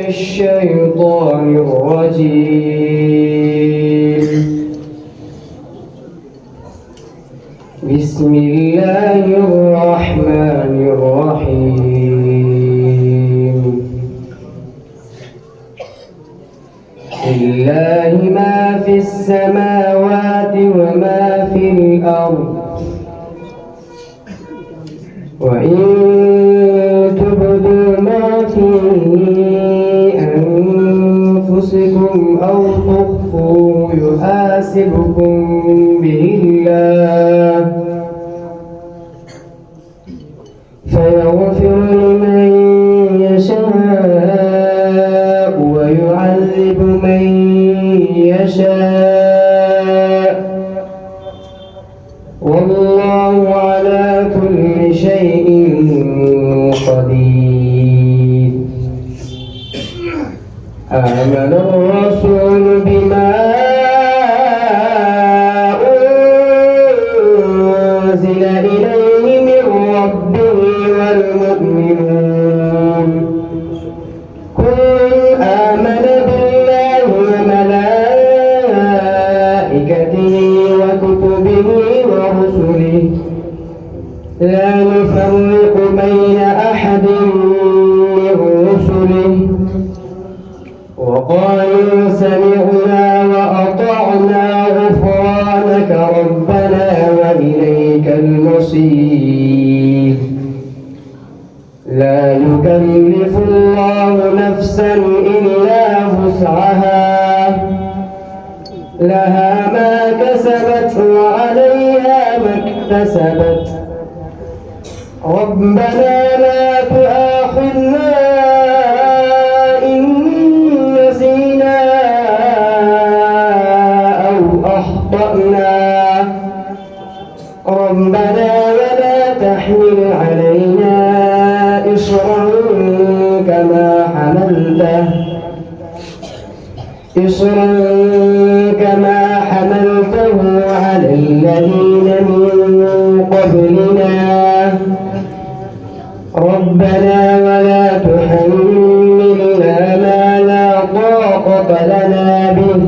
الشيطان الرجيم. بسم الله الرحمن الرحيم. لله ما في السماوات وما في الأرض، وإن تبدوا ما في أنفسكم أو تخفوه يحاسبكم به الله، فيغفر لمن يشاء ويعذب من يشاء، والله على كل شيء قدير. آمن الرسول بما أنزل إليه من ربه والمؤمنون كل آمن بالله وملائكته وكتبه ورسله لا نفرق بين أحد من رسله، وقالوا سمعنا وأطعنا غفرانك ربنا وإليك المصير. لا يكلف الله نفسا إلا وسعها، لها ما كسبت وعليها ما اكتسبت. ربنا لا تؤاخذنا إن نسينا أو أخطأنا، ربنا ولا تحمل علينا إصرا كما حملته على الذين من قبلنا، ربنا ولا تحملنا ما لا طاقة لنا به،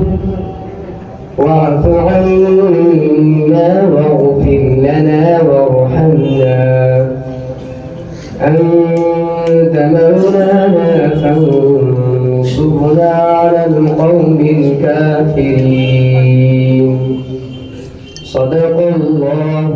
واعف عنا واغفر لنا وارحمنا، أنت مولانا فانصرنا على القوم الكافرين. صدق الله